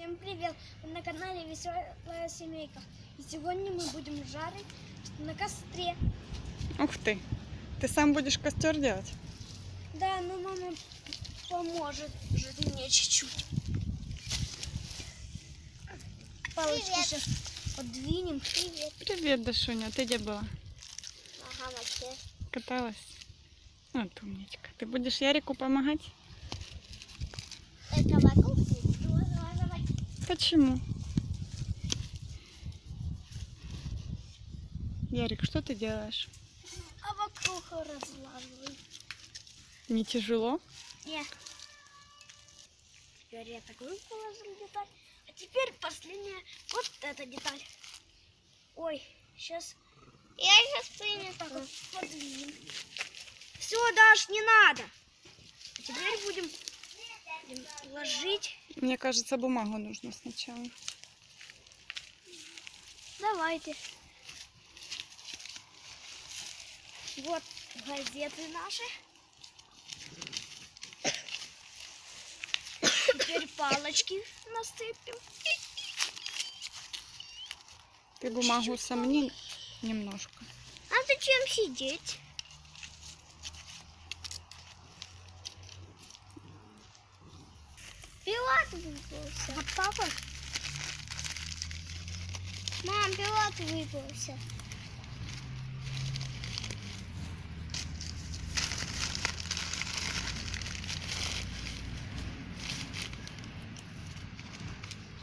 Всем привет! Вы на канале Веселая Семейка. И сегодня мы будем жарить на костре. Ух ты! Ты сам будешь костер делать? Да, но мама поможет мне чуть-чуть. Палочки сейчас подвинем. Привет. Привет, Дашуня. Ты где была? Ага, вообще. Каталась? Вот умничка. Ты будешь Ярику помогать? Это вокруг не разлаживать. Почему? Ярик, что ты делаешь? А вокруг разлаживаю. Не тяжело? Нет. Теперь я такую положил деталь. А теперь последняя вот эта деталь. Ой, сейчас. Я сейчас принесу. Так вот подвинем. Все, Даш, не надо. А теперь будем ложить. Мне кажется, бумагу нужно сначала. Давайте. Вот газеты наши. Теперь палочки насыпем. Ты бумагу сомни немножко. А зачем сидеть? Пилот выпался. Вот так вот. Мам, пилот выпался.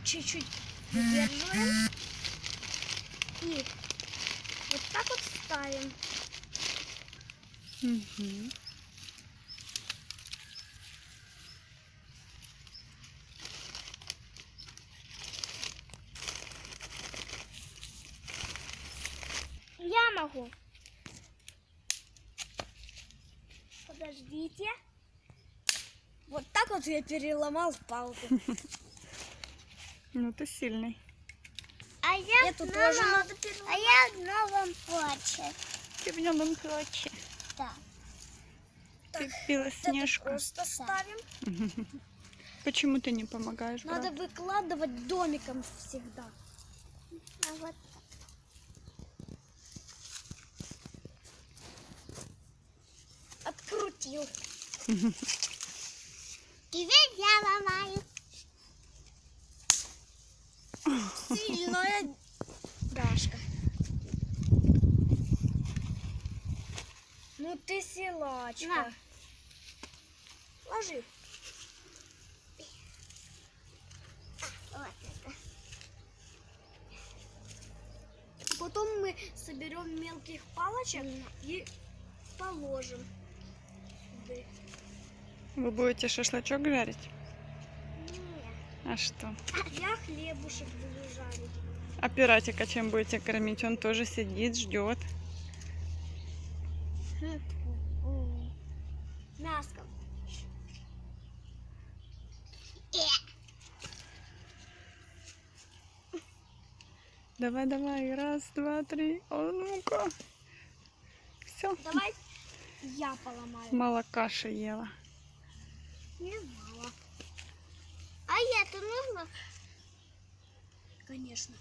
Чуть-чуть выдерживаем. И вот так вот ставим. Угу. Я могу. Подождите. Вот так вот я переломал палку. Ну ты сильный. А я эту тоже надо переломать. А я в новом платье. Ты в новом платье. Да. Ты Белоснежка. Просто ставим. Почему ты не помогаешь, Надо брат? выкладывать домиком всегда. А вот. Открутил. Теперь я ломаю. Сильная Дашка. Ну ты силачка. На. Ложи. Вот это. Потом мы соберем мелких палочек и положим. Вы будете шашлычок жарить? Нет. А что? Я хлебушек буду жарить. А пиратика чем будете кормить? Он тоже сидит, ждет. Мяском. Давай, давай. Раз, два, три. О, ну-ка. Все. Давай я поломаю. Мало каши ела. Не мало. А я-то нужно? Конечно.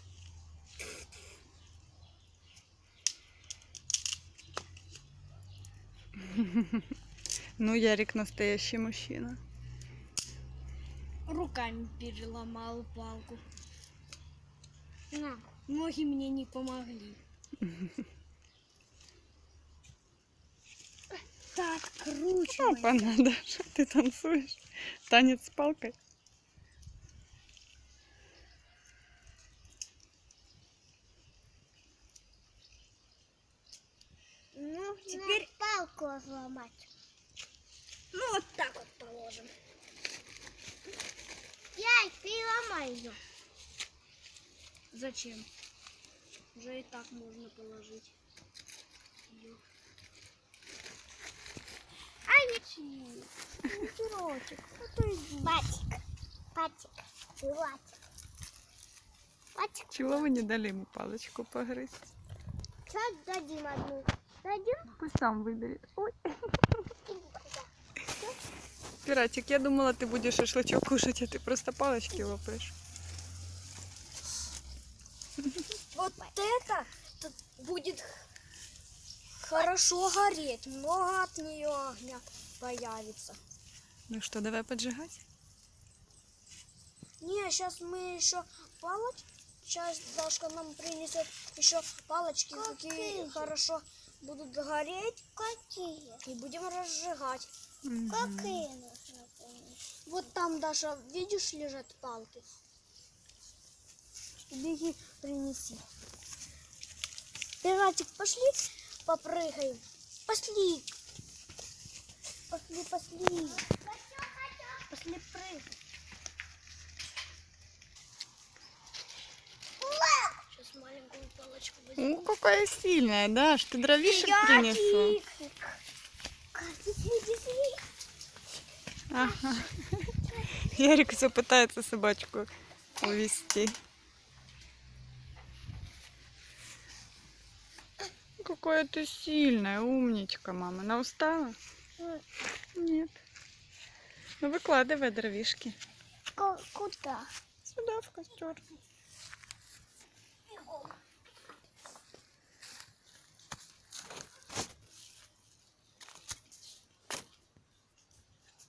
Ну, Ярик настоящий мужчина. Руками переломал палку. На. Ноги мне не помогли. Так, круче. Опа, надо. Что ты танцуешь? Танец с палкой? Ну, теперь палку разломать. Ну, вот так вот положим. Я переломаю ее. Зачем? Уже и так можно положить. Её. А ничего. Пирожек. Батик. Батик. Батик. Батик. Чего вы не дали ему палочку погрызть? Сейчас дадим одну. Дадим? Пусть сам выберет. Ой. Пиратик, я думала, ты будешь шашлычок кушать, а ты просто палочки лопаешь. Вот это тут будет хорошо гореть. Много от нее огня появится. Ну что, давай поджигать? Не, сейчас мы еще палочки. Сейчас Дашка нам принесет еще палочки, какие хорошо будут гореть. Какие? И будем разжигать. Какие нужно принести? Вот там, Даша, видишь, лежат палки. Беги, принеси. Пиратик, пошли попрыгаем. Пошли. Пошли. Пошли прыгать. Сейчас маленькую палочку возьму. Ну, какая сильная, да? Что дровишек принесу? Ага. Ярик все пытается собачку увести. Какая ты сильная, умничка, мама. Она устала? Нет. Ну выкладывай дровишки. Куда? Сюда, в костер.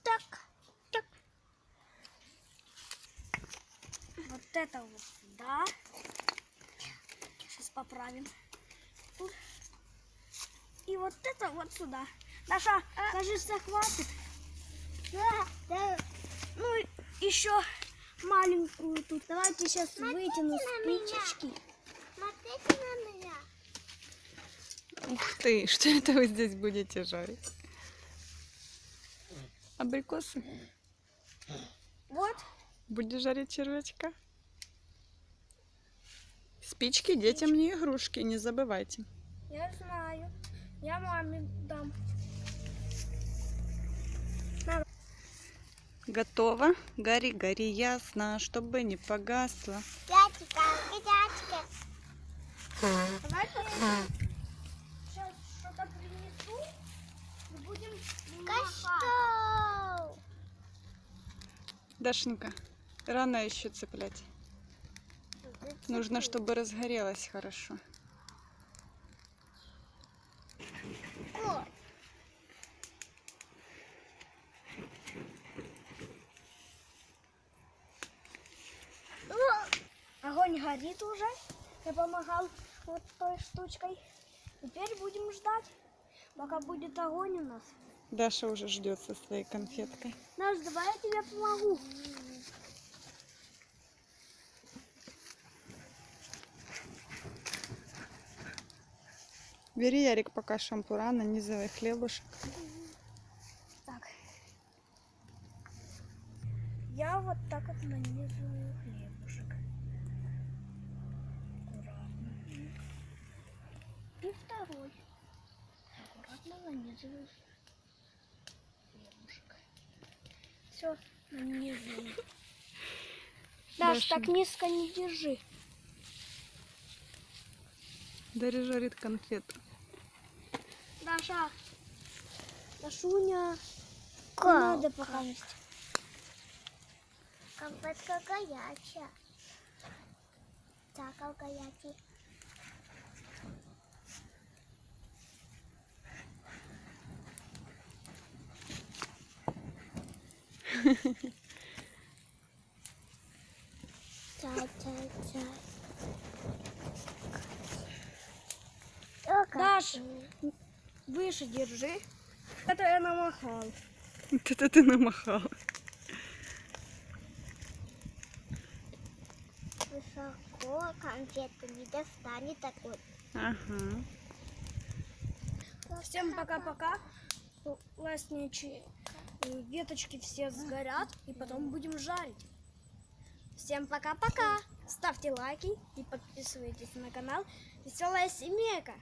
Так. Вот это вот сюда. Сейчас поправим. Тут. И вот это вот сюда. Даша, кажется, хватит. Да. Ну, еще маленькую тут. Давайте сейчас вытяну спичечки. Смотрите на меня. Ух ты, что это вы здесь будете жарить? Абрикосы? Вот. Будешь жарить червячка? Спички детям не игрушки, не забывайте. Я знаю. Я маме дам. Готово. Гори, гори ясно, чтобы не погасло. Дядька. Давайте я сейчас что-то принесу и будем махать. Дашенька, рано еще цеплять. Нужно, чтобы разгорелось хорошо. Огонь горит уже. Я помогал вот той штучкой. Теперь будем ждать, пока будет огонь у нас. Даша уже ждет со своей конфеткой. Наш, давай я тебе помогу. Бери, Ярик, пока шампура, нанизывай хлебушек. Так. Я вот так вот нанизываю хлебушек. Аккуратно. И второй. Аккуратно нанизываю хлебушек. Все, нанизываю. Даш, Даша. так низко не держи. Дарья жарит конфету. Даша. Дашуня. Не надо пока есть. Конфетка горячая. Так, горячая. Даш, выше держи. Это я намахал. Вот это ты намахала. Высоко конфетку не достанет такой. Ага. Всем пока-пока. Ластничьи веточки все сгорят, и потом будем жарить. Всем пока-пока. Ставьте лайки и подписывайтесь на канал Веселая Семейка.